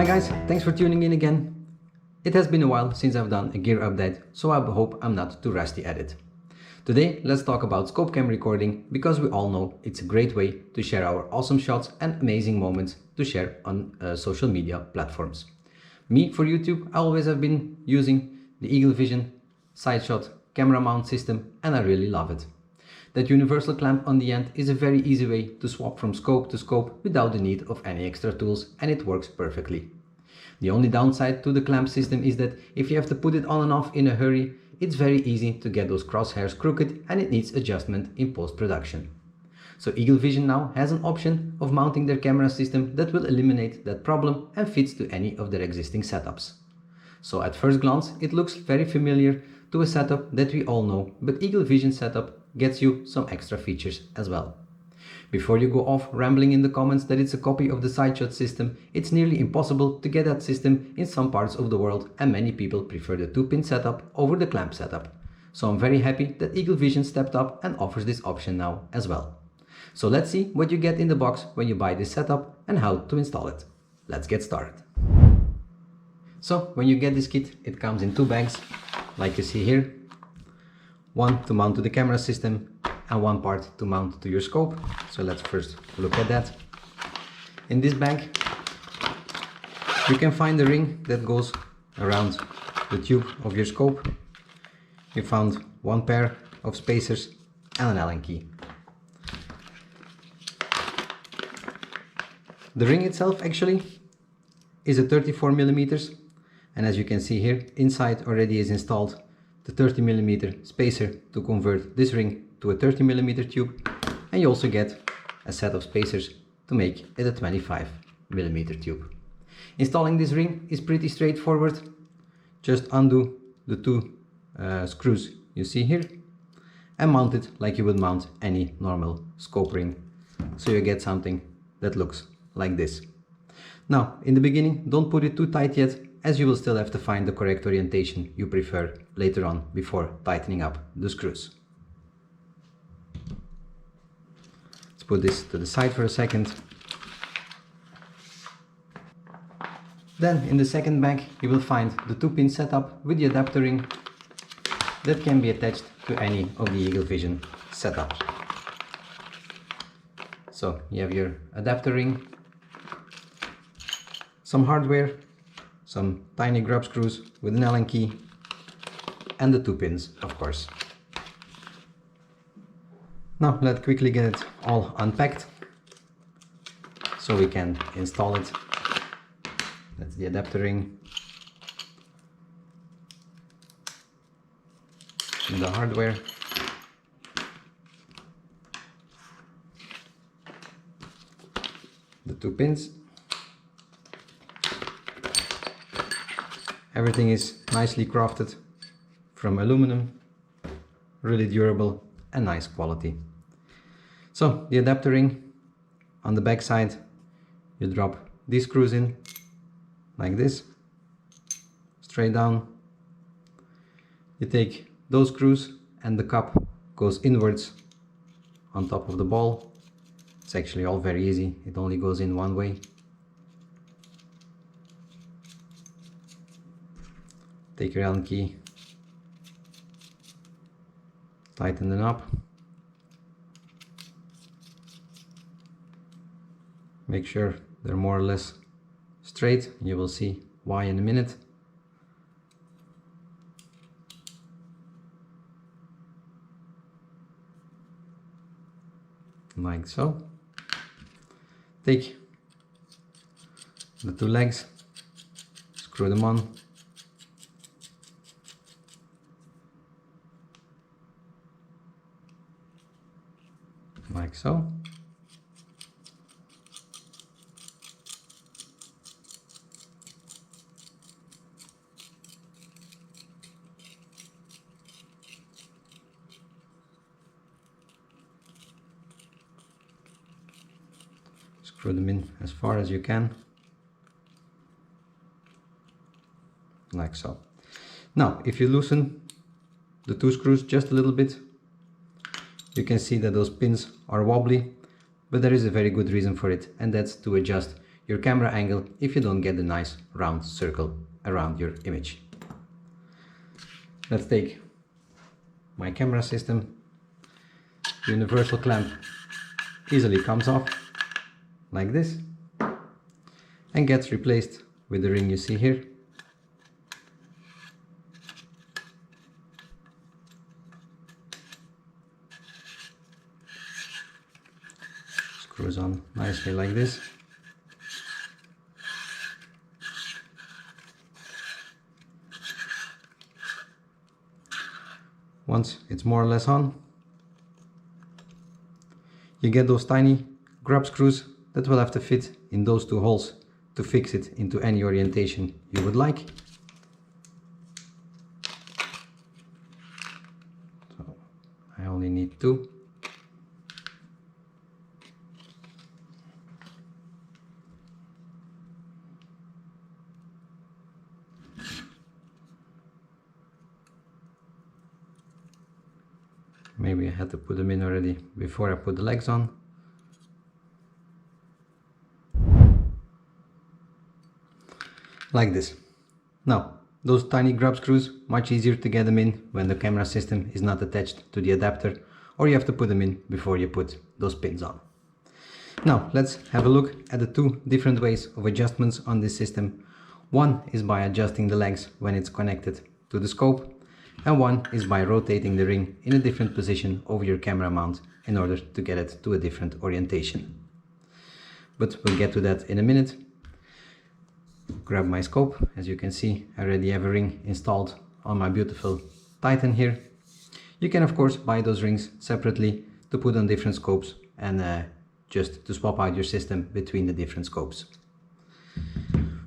guys, thanks for tuning in again. It has been a while since I've done a gear update, so I hope I'm not too rusty at it. Today let's talk about scope cam recording, because we all know it's a great way to share our awesome shots and amazing moments to share on social media platforms. Me, for YouTube, I always have been using the Eagle Vision side shot camera mount system, and I really love it. That universal clamp on the end is a very easy way to swap from scope to scope without the need of any extra tools, and it works perfectly. The only downside to the clamp system is that if you have to put it on and off in a hurry, it's very easy to get those crosshairs crooked and it needs adjustment in post-production. So Eagle Vision now has an option of mounting their camera system that will eliminate that problem and fits to any of their existing setups. So at first glance it looks very familiar to a setup that we all know, but Eagle Vision setup gets you some extra features as well. Before you go off rambling in the comments that it's a copy of the side shot system, it's nearly impossible to get that system in some parts of the world, and many people prefer the 2-pin setup over the clamp setup. So I'm very happy that Eagle Vision stepped up and offers this option now as well. So let's see what you get in the box when you buy this setup and how to install it. Let's get started. So when you get this kit, it comes in 2 bags, like you see here. One to mount to the camera system and one part to mount to your scope. So let's first look at that. In this bag you can find the ring that goes around the tube of your scope. You found one pair of spacers and an Allen key. The ring itself actually is a 34mm, and as you can see here, inside already is installed the 30mm spacer to convert this ring to a 30mm tube, and you also get a set of spacers to make it a 25mm tube. Installing this ring is pretty straightforward. Just undo the 2 screws you see here and mount it like you would mount any normal scope ring, so you get something that looks like this. Now in the beginning don't put it too tight yet, as you will still have to find the correct orientation you prefer later on before tightening up the screws. Let's put this to the side for a second. Then in the second bag you will find the 2-pin setup with the adapter ring that can be attached to any of the Eagle Vision setups. So you have your adapter ring, some hardware, some tiny grub screws with an Allen key, and the 2 pins, of course. Now let's quickly get it all unpacked so we can install it. That's the adapter ring and the hardware. The 2 pins. Everything is nicely crafted from aluminum, really durable and nice quality. So the adapter ring, on the back side you drop these screws in like this, straight down. You take those screws and the cup goes inwards on top of the ball. It's actually all very easy, it only goes in one way. Take your Allen key, tighten the knob, make sure they're more or less straight. You will see why in a minute. Like so. Take the 2 legs, screw them on. Like so. Screw them in as far as you can, like so. Now if you loosen the 2 screws just a little bit, you can see that those pins are wobbly, but there is a very good reason for it, and that's to adjust your camera angle if you don't get a nice round circle around your image. Let's take my camera system. The universal clamp easily comes off like this and gets replaced with the ring you see here. Screws on nicely like this. Once it's more or less on, you get those tiny grub screws that will have to fit in those two holes to fix it into any orientation you would like. So I only need two. Maybe I had to put them in already before I put the legs on. Like this. Now, those tiny grub screws, much easier to get them in when the camera system is not attached to the adapter, or you have to put them in before you put those pins on. Now, let's have a look at the two different ways of adjustments on this system. One is by adjusting the legs when it's connected to the scope, and one is by rotating the ring in a different position over your camera mount in order to get it to a different orientation. But we'll get to that in a minute. Grab my scope. As you can see, I already have a ring installed on my beautiful Titan here. You can of course buy those rings separately to put on different scopes and just to swap out your system between the different scopes.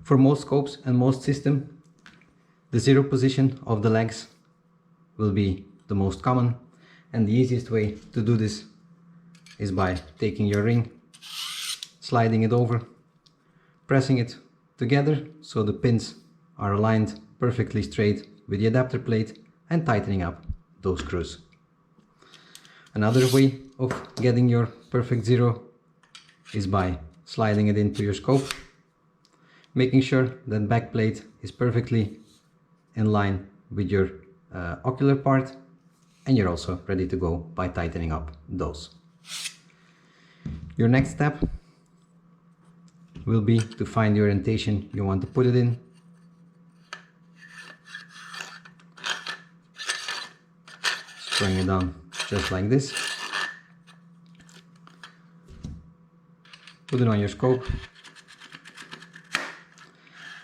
For most scopes and most systems, the zero position of the legs will be the most common, and the easiest way to do this is by taking your ring, sliding it over, pressing it together so the pins are aligned perfectly straight with the adapter plate, and tightening up those screws. Another way of getting your perfect zero is by sliding it into your scope, making sure that back plate is perfectly in line with your ocular part, and you're also ready to go by tightening up those. Your next step will be to find the orientation you want to put it in. Screwing it on just like this. Put it on your scope.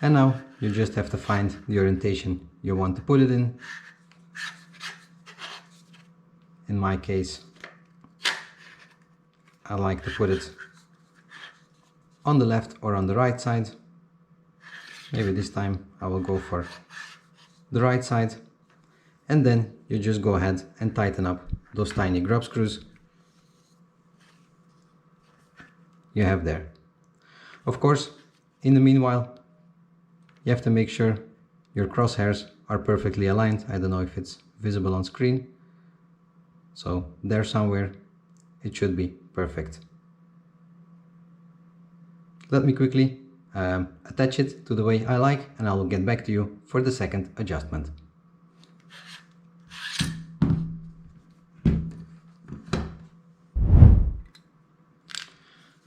And now you just have to find the orientation you want to put it in. In my case, I like to put it on the left or on the right side. Maybe this time I will go for the right side, and then you just go ahead and tighten up those tiny grub screws you have there. Of course, in the meanwhile, you have to make sure your crosshairs are perfectly aligned. I don't know if it's visible on screen. So there somewhere it should be perfect. Let me quickly attach it to the way I like, and I will get back to you for the second adjustment.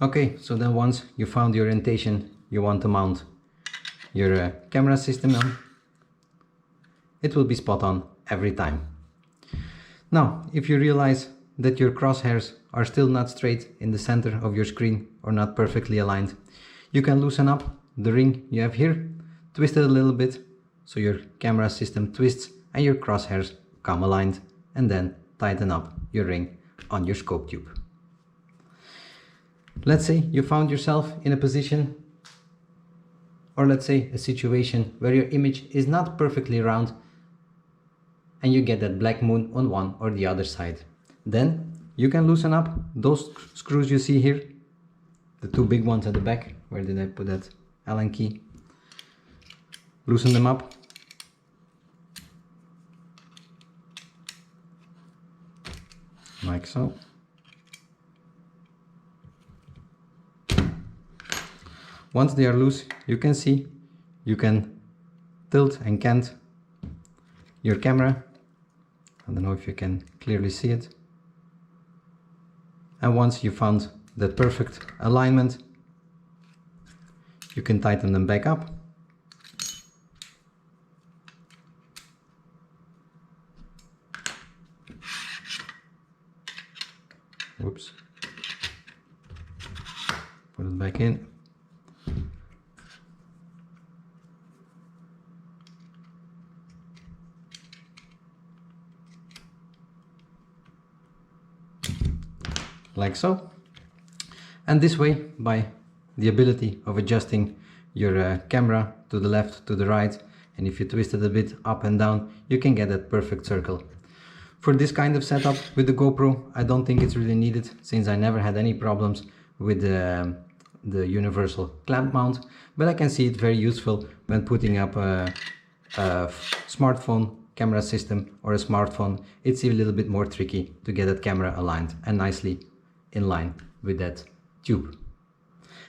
Okay, so then once you found the orientation you want to mount your camera system on, it will be spot on every time. Now, if you realize that your crosshairs are still not straight in the center of your screen or not perfectly aligned, you can loosen up the ring you have here, twist it a little bit so your camera system twists and your crosshairs come aligned, and then tighten up your ring on your scope tube. Let's say you found yourself in a position, or let's say a situation, where your image is not perfectly round and you get that black moon on one or the other side. Then you can loosen up those screws you see here, the two big ones at the back. Where did I put that Allen key? Loosen them up. Like so. Once they are loose, you can see you can tilt and cant your camera. I don't know if you can clearly see it. And once you found that perfect alignment, you can tighten them back up. Whoops. Put it back in. Like so. And this way, by the ability of adjusting your camera to the left, to the right, and if you twist it a bit up and down, you can get that perfect circle. For this kind of setup with the GoPro, I don't think it's really needed, since I never had any problems with the universal clamp mount, but I can see it very useful when putting up a smartphone camera system or a smartphone. It's a little bit more tricky to get that camera aligned and nicely in line with that tube.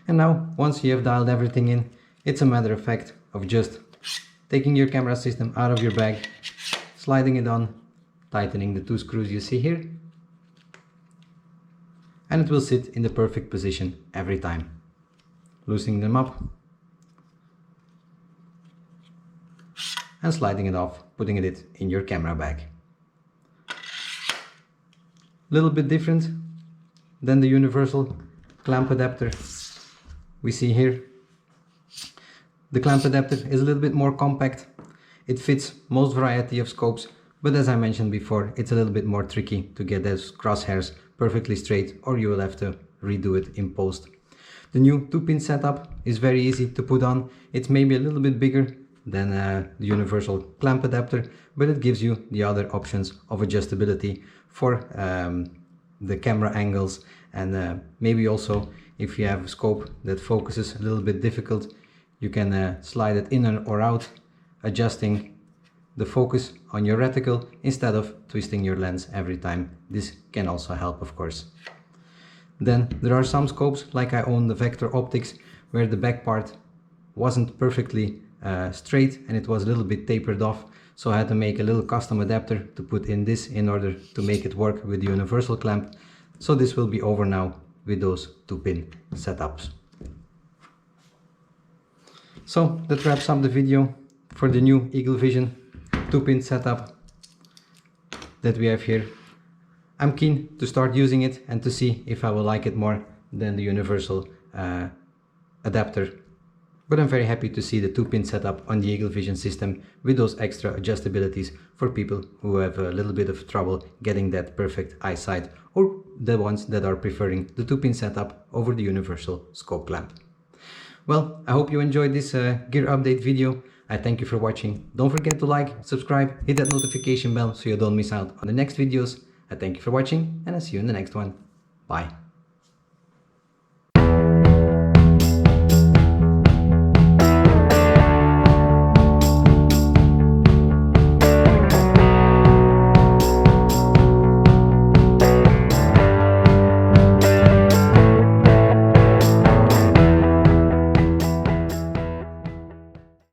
And now, once you have dialed everything in, it's a matter of fact of just taking your camera system out of your bag, sliding it on, tightening the 2 screws you see here, and it will sit in the perfect position every time. Loosening them up and sliding it off, putting it in your camera bag. Little bit different than the universal clamp adapter we see here. The clamp adapter is a little bit more compact. It fits most variety of scopes, but as I mentioned before, it's a little bit more tricky to get those crosshairs perfectly straight, or you will have to redo it in post. The new 2-pin setup is very easy to put on. It's maybe a little bit bigger than the universal clamp adapter, but it gives you the other options of adjustability for the camera angles, and maybe also if you have a scope that focuses a little bit difficult, you can slide it in or out, adjusting the focus on your reticle instead of twisting your lens every time. This can also help, of course. Then there are some scopes, like I own the Vector Optics, where the back part wasn't perfectly straight and it was a little bit tapered off, so I had to make a little custom adapter to put in this in order to make it work with the universal clamp. So this will be over now with those 2-pin setups. So that wraps up the video for the new Eagle Vision 2-pin setup that we have here. I'm keen to start using it and to see if I will like it more than the universal adapter. But I'm very happy to see the 2-pin setup on the Eagle Vision system with those extra adjustabilities for people who have a little bit of trouble getting that perfect eyesight, or the ones that are preferring the 2-pin setup over the universal scope clamp. Well, I hope you enjoyed this gear update video. I thank you for watching. Don't forget to like, subscribe, hit that notification bell so you don't miss out on the next videos. I thank you for watching, and I'll see you in the next one. Bye.